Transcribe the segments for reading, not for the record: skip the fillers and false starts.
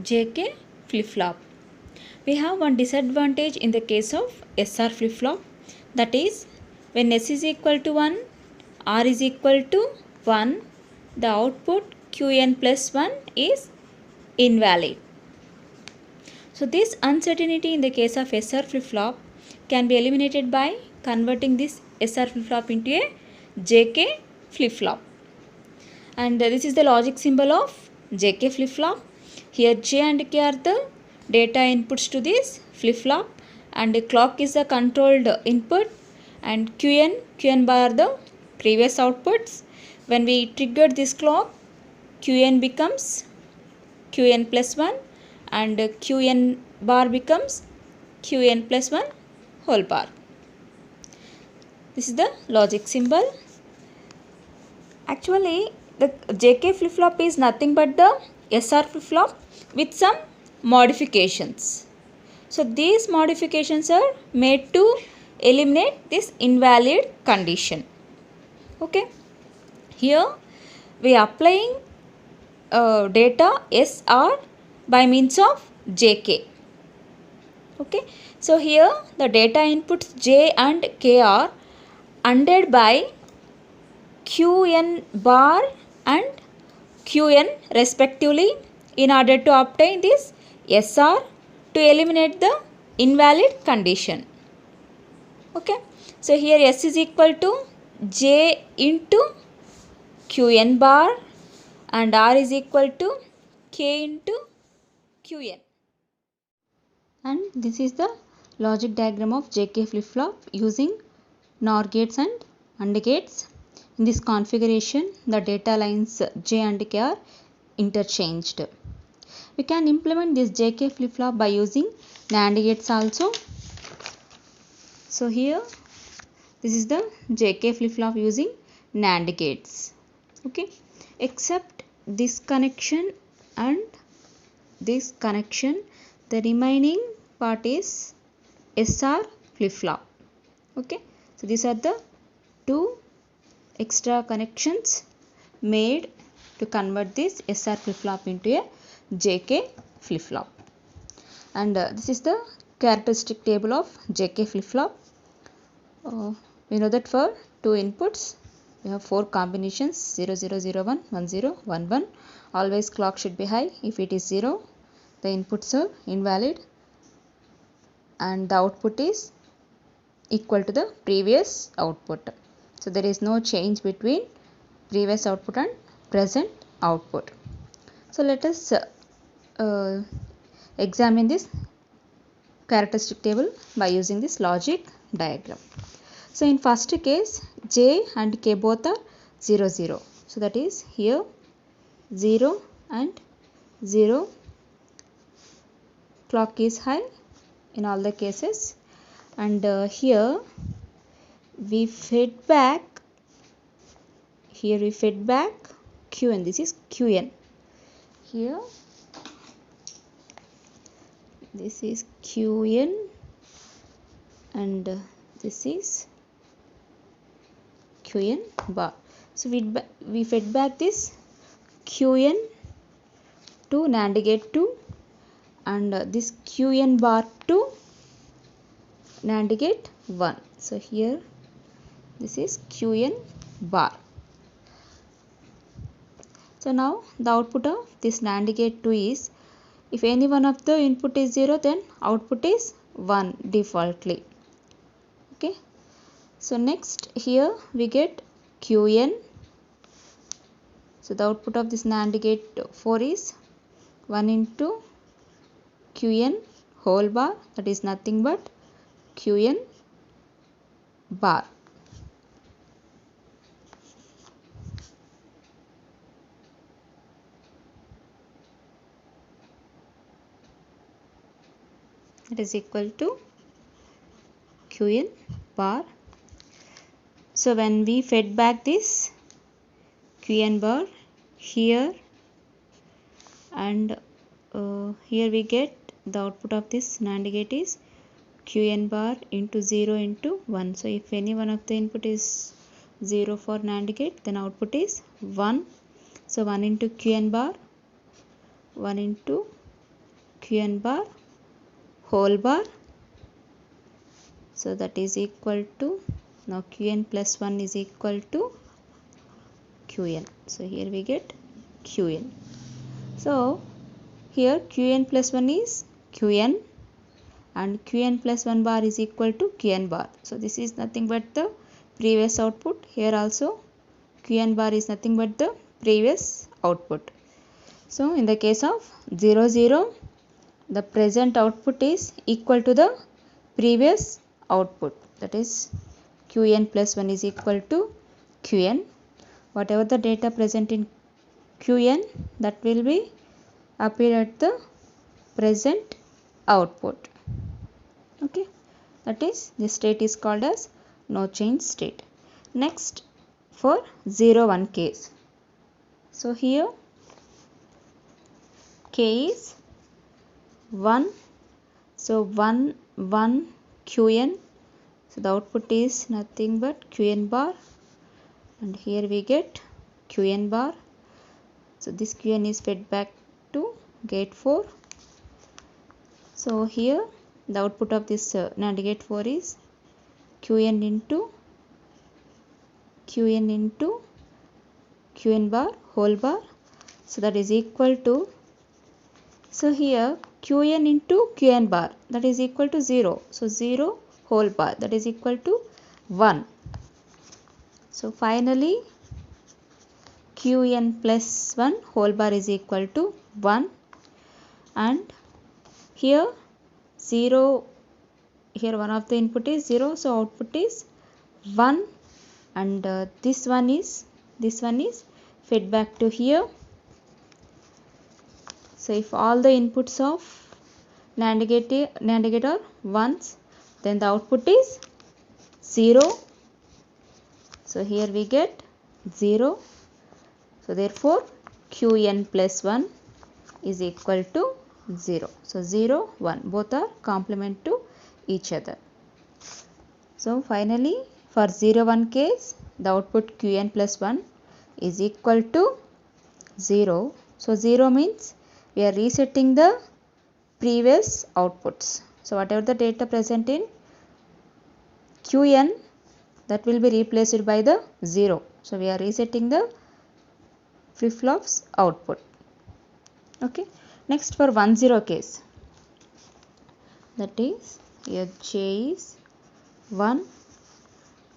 JK flip-flop. We have one disadvantage in the case of SR flip-flop, that is when S is equal to 1, R is equal to 1, the output Qn plus 1 is invalid. So this uncertainty in the case of SR flip-flop can be eliminated by converting this SR flip-flop into a JK flip-flop. And this is the logic symbol of JK flip-flop. Here J and K are the data inputs to this flip-flop, and the clock is the controlled input, and Qn bar are the previous outputs. When we trigger this clock, Qn becomes Qn plus 1 and Qn bar becomes Qn plus 1 whole bar. This is the logic symbol. Actually, the JK flip-flop is nothing but the SR flip-flop with some modifications. So these modifications are made to eliminate this invalid condition. Okay. Here we are applying data SR by means of JK. Okay. So here the data inputs J and K are ANDed by Qn bar and Qn respectively in order to obtain this SR to eliminate the invalid condition. Okay. So here S is equal to J into Qn bar and R is equal to K into Qn. And this is the logic diagram of JK flip-flop using NOR gates and AND gates. In this configuration, the data lines J and K are interchanged. We can implement this JK flip-flop by using NAND gates also. So here, this is the JK flip-flop using NAND gates. Okay, except this connection and this connection, the remaining part is SR flip-flop. Okay, so these are the two extra connections made to convert this SR flip-flop into a JK flip-flop. And this is the characteristic table of JK flip-flop. We know that for two inputs we have four combinations 0 0 0 1 1 0 1 1. Always clock should be high. If it is 0, the inputs are invalid and the output is equal to the previous output. So there is no change between previous output and present output. So let us examine this characteristic table by using this logic diagram. So in first case, J and K both are 0 0. So that is here 0 and 0. Clock is high in all the cases, and here we fed back Qn. This is Qn. Here this is Qn and this is Qn bar. So we fed back this Qn to NAND gate 2 and this Qn bar to NAND gate 1. So here this is Qn bar. So now the output of this NAND gate 2 is, if any one of the input is 0, then output is 1 defaultly. Okay. So next here we get Qn. So the output of this NAND gate 4 is 1 into Qn whole bar, that is nothing but Qn bar. That is equal to Qn bar. So when we fed back this Qn bar here and here we get the output of this NAND gate is Qn bar into 0 into 1. So if any one of the input is 0 for NAND gate, then output is 1. So 1 into Qn bar, 1 into qn bar whole bar. So that is equal to, now qn plus 1 is equal to qn. So here we get qn. So here qn plus 1 is qn and qn plus 1 bar is equal to qn bar. So this is nothing but the previous output. Here also qn bar is nothing but the previous output. So in the case of 0 0, the present output is equal to the previous output, that is qn plus 1 is equal to qn. Whatever the data present in qn, that will be appear at the present output. Okay, that is, this state is called as no change state. Next, for 0 1 case, so here k is 1, so 1 1 qn, so the output is nothing but qn bar, and here we get qn bar. So this qn is fed back to gate 4. So here the output of this NAND gate 4 is qn into qn bar whole bar. So that is equal to, so here qn into qn bar, that is equal to 0. So 0 whole bar, that is equal to 1. So finally qn plus 1 whole bar is equal to 1, and here 0, here one of the input is 0, so output is 1, and this one is fed back to here. So if all the inputs of NAND gate are ones, then the output is 0. So here we get 0. So therefore qn plus 1 is equal to 0. So 0 1, both are complement to each other. So finally for 0 1 case, the output qn plus 1 is equal to 0. So 0 means we are resetting the previous outputs. So whatever the data present in qn, that will be replaced by the 0. So we are resetting the flip-flops output. Okay. Next for 1 0 case, that is here j is 1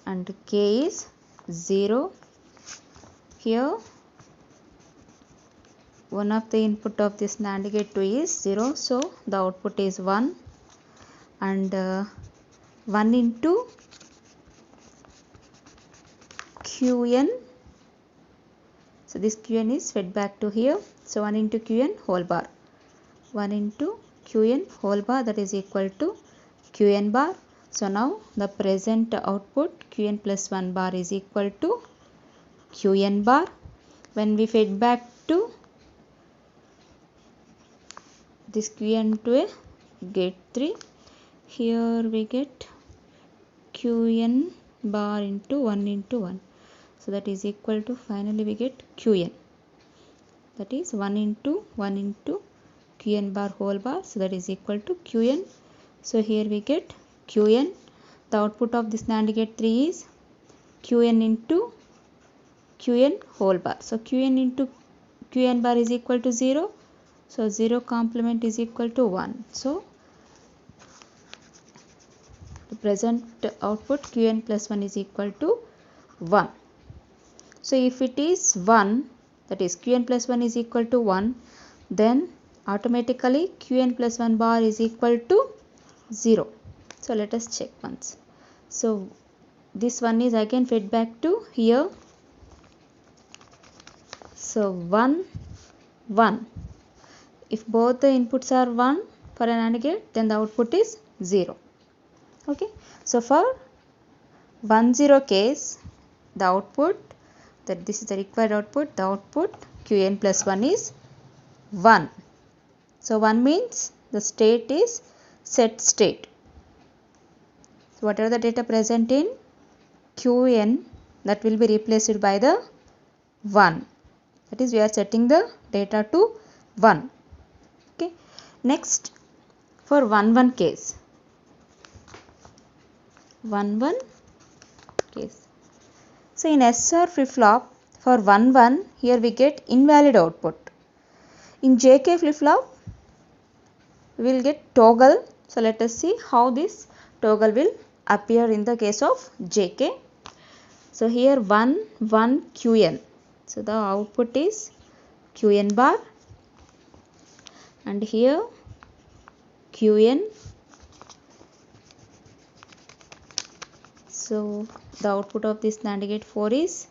and k is 0. Here one of the input of this NAND gate 2 is 0, so the output is 1, and 1 into qn, so this qn is fed back to here. So 1 into qn whole bar, 1 into qn whole bar, that is equal to qn bar. So now the present output qn plus 1 bar is equal to qn bar. When we fed back to this qn to a gate 3, here we get qn bar into 1, so that is equal to, finally we get qn, that is 1 into qn bar whole bar, so that is equal to qn. So here we get qn. The output of this NAND gate 3 is qn into qn whole bar. So qn into qn bar is equal to 0. So 0 complement is equal to 1. So the present output qn plus 1 is equal to 1. So if it is 1, that is qn plus 1 is equal to 1, then automatically qn plus 1 bar is equal to 0. So let us check once. So this one is again fed back to here. So 1 1. If both the inputs are 1 for an AND gate, then the output is 0. Okay. So for 1 0 case, the output, that this is the required output, the output qn plus 1 is 1. So 1 means the state is set state. So whatever the data present in qn, that will be replaced by the 1. That is, we are setting the data to 1. Okay. Next, for 1 1 case, 1 1 case. So in SR flip-flop, for 1 1, here we get invalid output. In JK flip-flop, we will get toggle. So let us see how this toggle will appear in the case of JK. So here 1 1 Qn. So the output is Qn bar, and here Qn. So the output of this NAND gate 4 is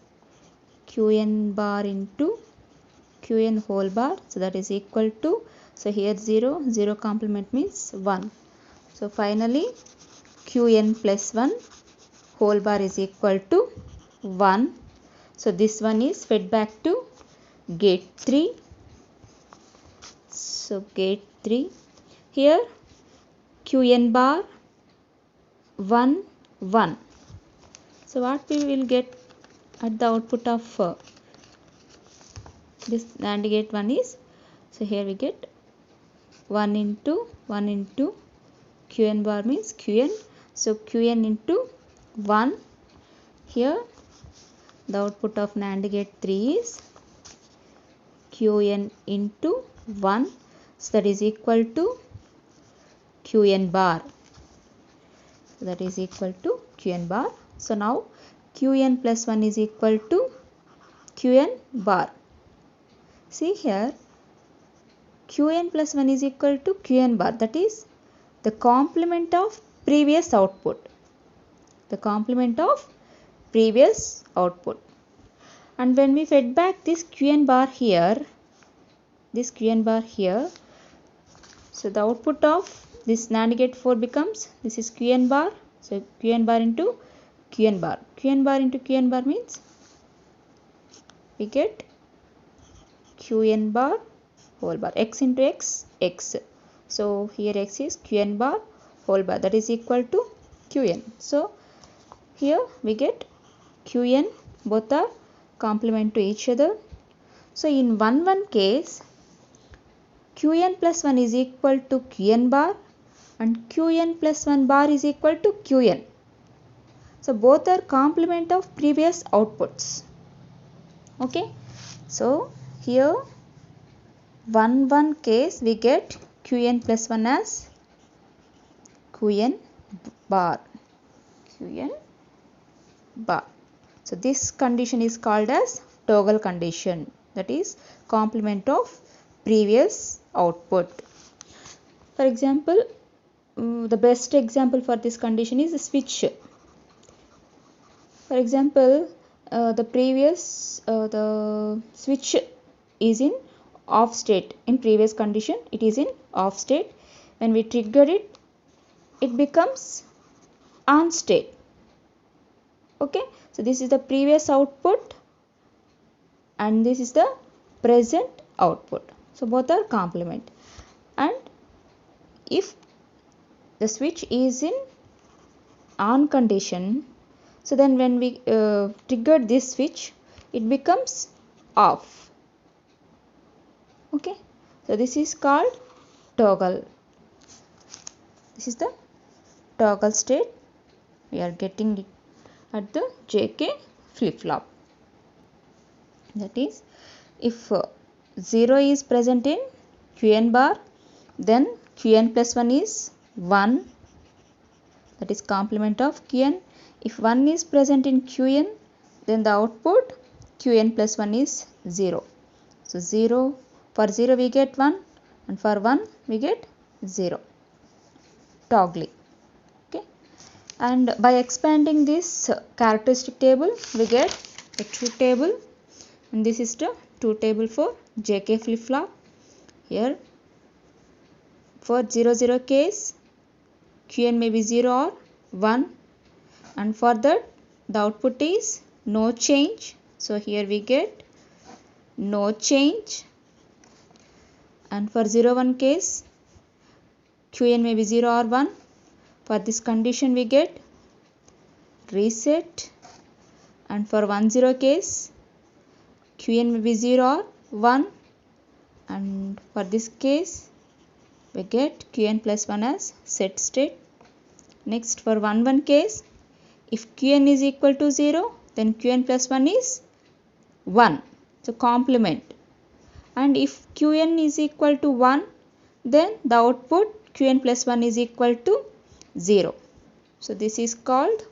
Qn bar into Qn whole bar. So that is equal to, so here 0, 0 complement means 1. So finally Qn plus 1 whole bar is equal to 1. So this one is fed back to gate 3. So gate 3, here Qn bar 1 1. So what we will get at the output of this NAND gate 1 is, so here we get 1 into Qn bar means Qn. So Qn into 1. Here the output of NAND gate 3 is Qn into 1. So that is equal to Qn bar. So that is equal to Qn bar. So now Qn plus 1 is equal to Qn bar. See here, Qn plus 1 is equal to Qn bar. That is the complement of previous output. The complement of previous output. And when we fed back this Qn bar here, so the output of this NAND gate 4 becomes, this is Qn bar. So Qn bar into Qn bar. Qn bar into Qn bar means we get Qn bar whole bar. X into X, X. So here X is Qn bar whole bar. That is equal to Qn. So here we get Qn, both are complement to each other. So in 1 1 case, Qn plus 1 is equal to Qn bar and Qn plus 1 bar is equal to Qn. So both are complement of previous outputs. Okay. So here 1 1 case we get Qn plus 1 as Qn bar. Qn bar. So this condition is called as toggle condition. That is complement of previous output. For example, the best example for this condition is a switch. For example, the switch is in off state. In previous condition it is in off state. When we trigger it, it becomes on state. Okay. So this is the previous output and this is the present output. So both are complement. And if the switch is in on condition, so then when we trigger this switch, it becomes off. Okay. So this is called toggle. This is the toggle state we are getting it at the JK flip-flop. That is, if 0 is present in Qn bar, then Qn plus 1 is 1. That is complement of Qn. If 1 is present in Qn, then the output Qn plus 1 is 0. So 0, for 0 we get 1 and for 1 we get 0. Toggling. Okay. And by expanding this characteristic table, we get the truth table. And this is the truth table for JK flip-flop. Here for 0 0 case, Qn may be 0 or 1, and for that the output is no change. So here we get no change. And for 0 1 case, Qn may be 0 or 1. For this condition we get reset. And for 1 0 case, Qn may be 0 or 1. And for this case, we get Qn plus 1 as set state. Next, for 1 1 case, if Qn is equal to 0, then Qn plus 1 is 1, so complement. And if Qn is equal to 1, then the output Qn plus 1 is equal to 0. So this is called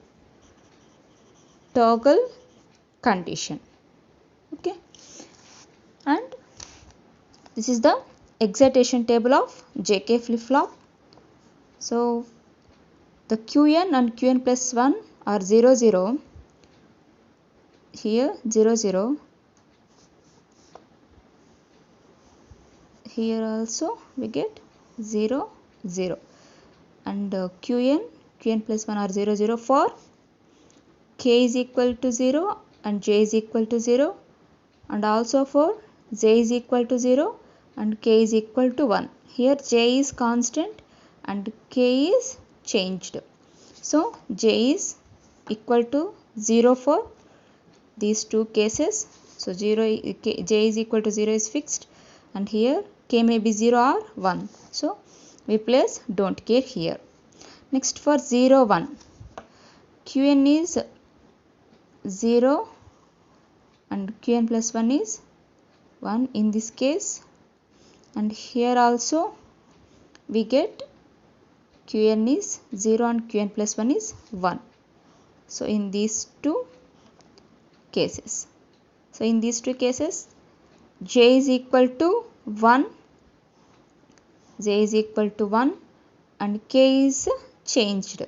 toggle condition. Okay, and this is the excitation table of JK flip-flop. So the Qn and Qn plus 1 are 0 0, here 0 0, here also we get 0 0, and Qn plus 1 are 0 0 for k is equal to 0 and j is equal to 0, and also for j is equal to 0 and k is equal to 1. Here j is constant and k is changed. So j is equal to 0 for these two cases. So j is equal to 0 is fixed, and here k may be 0 or 1. So we place don't care here. Next, for 0 1, Qn is 0 and Qn plus 1 is 1 in this case, and here also we get Qn is 0 and Qn plus 1 is 1. So in these two cases, j is equal to 1, and k is changed,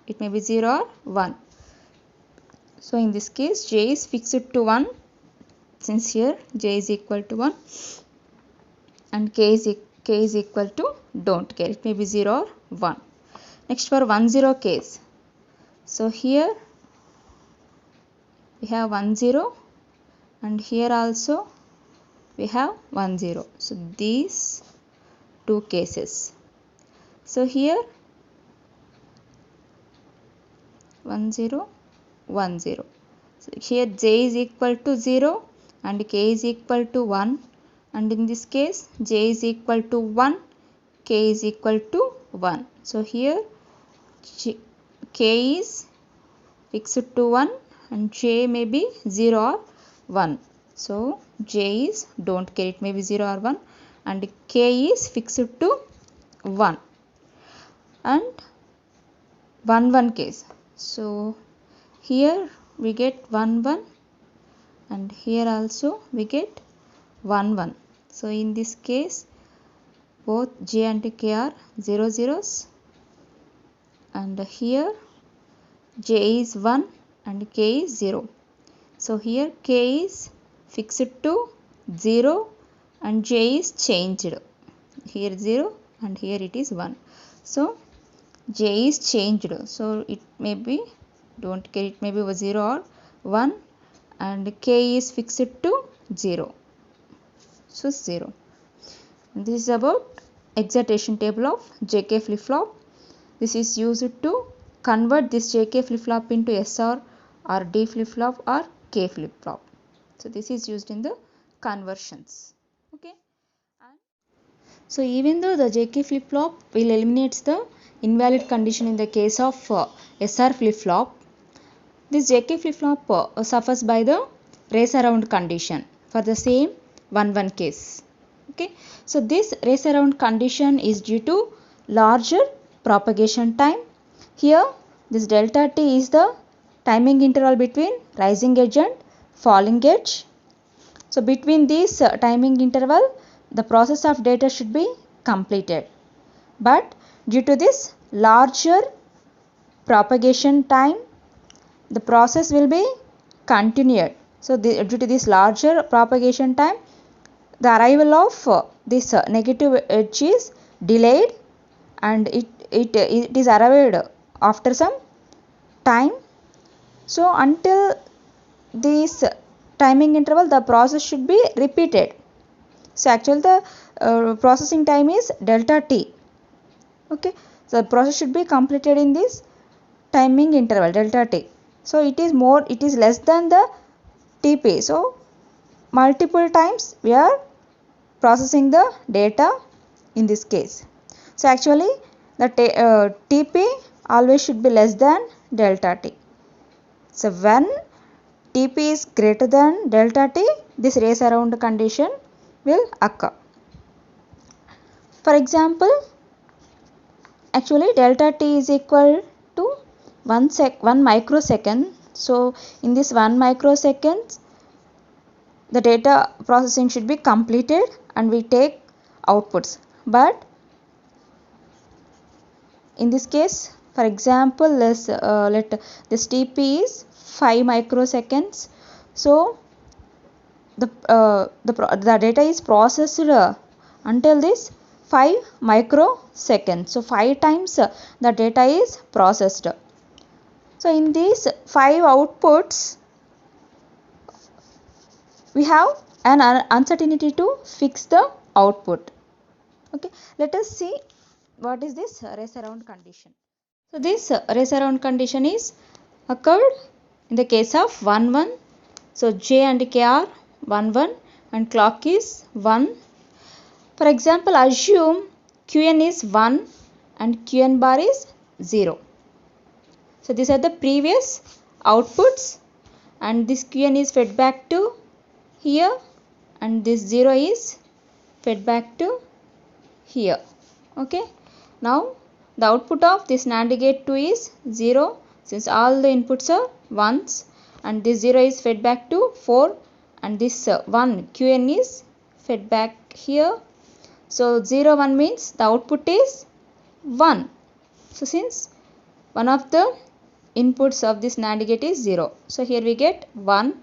it may be 0 or 1. So in this case j is fixed to 1, since here j is equal to 1, and k is equal to don't care, it may be 0 or 1. Next, for 1 0 case, so here we have 1 0 and here also we have 1 0. So these two cases. So here 1 0 1 0. So here j is equal to 0 and k is equal to 1, and in this case j is equal to 1, k is equal to 1. So here k is fixed to 1 and j may be 0 or 1. So j is don't care, it may be 0 or 1, and k is fixed to 1. And 1 1 case, so here we get 1 1 and here also we get 1 1. So in this case both j and k are 0 zeros, and here j is 1 and k is 0. So here k is fixed to 0 and j is changed, here 0 and here it is 1. So j is changed, so it may be don't care, it may be 0 or 1, and k is fixed to 0, so 0. And this is about excitation table of JK flip-flop. This is used to convert this JK flip-flop into SR or D flip-flop or K flip-flop. So this is used in the conversions. Okay. So even though the JK flip-flop will eliminate the invalid condition in the case of SR flip-flop, this JK flip-flop suffers by the race around condition for the same 1 1 case. Okay, so this race around condition is due to larger propagation time. Here this delta t is the timing interval between rising edge and falling edge. So between this timing interval the process of data should be completed, but due to this larger propagation time the process will be continued. So due to this larger propagation time the arrival of this negative edge is delayed, and it is arrived after some time. So until this timing interval the process should be repeated. So actually the processing time is delta t. Okay, so the process should be completed in this timing interval delta t. So it is less than the tp. So multiple times we are processing the data in this case. So actually the TP always should be less than delta T. So when TP is greater than delta T, this race around condition will occur. For example, actually delta T is equal to 1 microsecond. So in this 1 microsecond, the data processing should be completed and we take outputs. But in this case, for example, let this TP is 5 microseconds. So the data is processed until this 5 microseconds. So 5 times the data is processed. So in these 5 outputs, we have an uncertainty to fix the output. Okay, let us see what is this race around condition. So this race around condition is occurred in the case of 1 1. So J and K are 1 1 and clock is 1. For example, assume Qn is 1 and Qn bar is 0. So these are the previous outputs and this Qn is fed back to here and this 0 is fed back to here. Okay, now the output of this NAND gate 2 is 0 since all the inputs are 1s, and this 0 is fed back to 4 and this 1 Qn is fed back here. So 0 1 means the output is 1. So since one of the inputs of this NAND gate is 0, so here we get 1.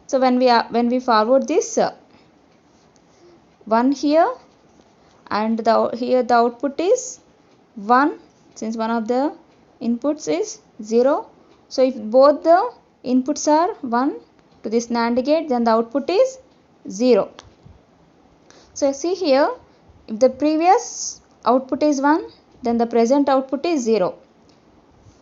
So when we forward this 1 here and here the output is 1 since one of the inputs is 0. So if both the inputs are 1 to this NAND gate, then the output is 0. So see here, if the previous output is 1, then the present output is 0.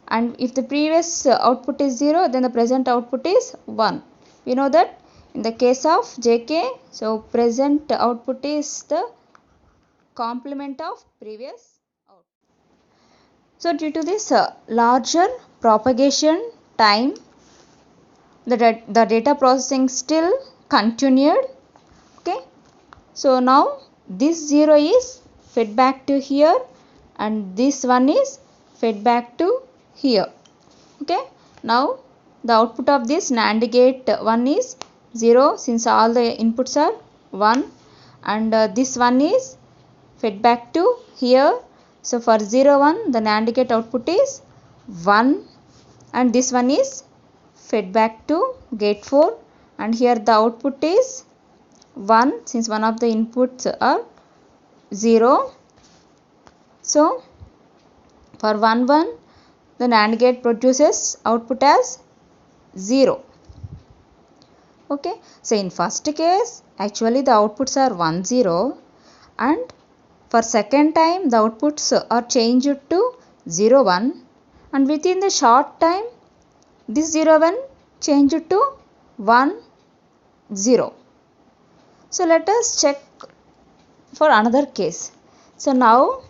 And if the previous output is 0, then the present output is 1. We know that in the case of JK, so present output is the complement of previous output. So due to this larger propagation time, the data processing still continued. Okay, so now this 0 is fed back to here and this 1 is fed back to here. Okay, now the output of this NAND gate 1 is 0 since all the inputs are 1 and this 1 is fed back to here. So for 0 1 the NAND gate output is 1 and this one is fed back to gate 4 and here the output is 1 since one of the inputs are 0. So for 1 1 the NAND gate produces output as 0. Okay, so in first case actually the outputs are 1 0 and for second time the outputs are changed to 0 1 and within the short time this 0 1 changed to 1 0. So let us check for another case. So now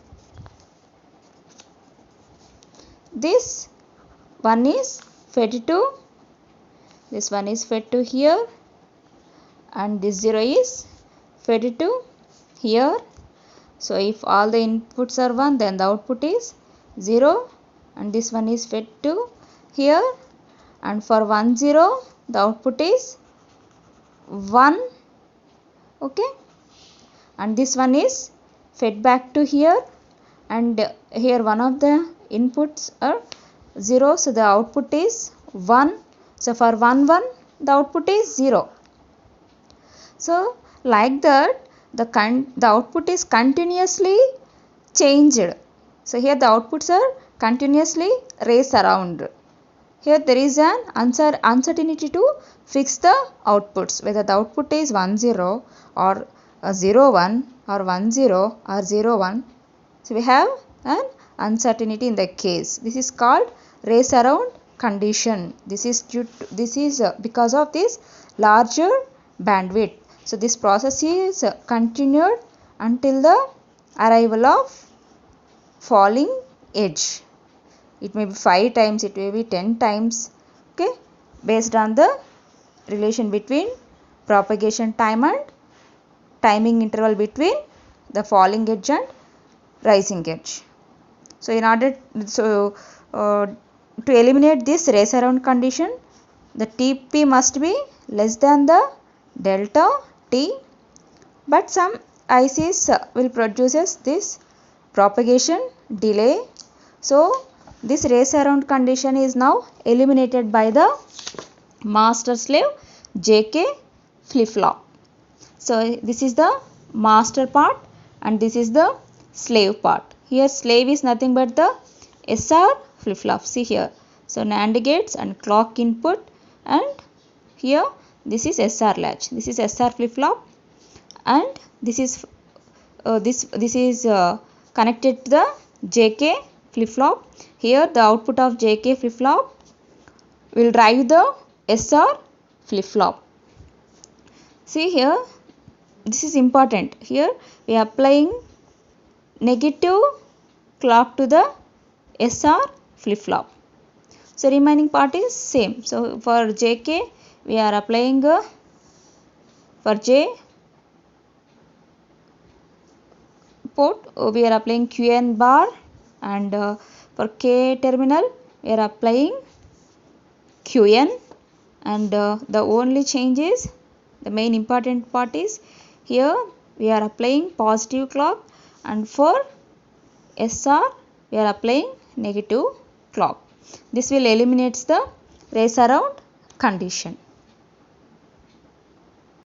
this one is fed to, this one is fed to here and this 0 is fed to here. So if all the inputs are 1 then the output is 0 and this one is fed to here and for 1 0 the output is 1. Okay, and this one is fed back to here and here one of the inputs are 0 so the output is 1. So for 1 1 the output is 0. So like that the output is continuously changed. So here the outputs are continuously raced around. Here there is an uncertainty to fix the outputs, whether the output is 1 0 or 0 1 or 1 0 or 0 1. So we have an uncertainty in the case. This is called race around condition. This is because of this larger bandwidth. So this process is continued until the arrival of falling edge. It may be 5 times, it may be 10 times, okay, based on the relation between propagation time and timing interval between the falling edge and rising edge. So in order to eliminate this race around condition, the TP must be less than the delta T, but some ICs will produces this propagation delay. So this race around condition is now eliminated by the master slave JK flip flop. So this is the master part and this is the slave part. Here slave is nothing but the SR flip flop. See here. So NAND gates and clock input, and here this is SR latch. This is SR flip flop, and this is connected to the JK flip flop. Here the output of JK flip flop will drive the SR flip flop. See here, this is important. Here we are applying negative clock to the SR flip flop. So remaining part is same. So for JK we are applying for J port we are applying QN bar, and for K terminal we are applying QN, and the only change is, the main important part is, here we are applying positive clock, and for SR we are applying negative clock. This will eliminate the race around condition.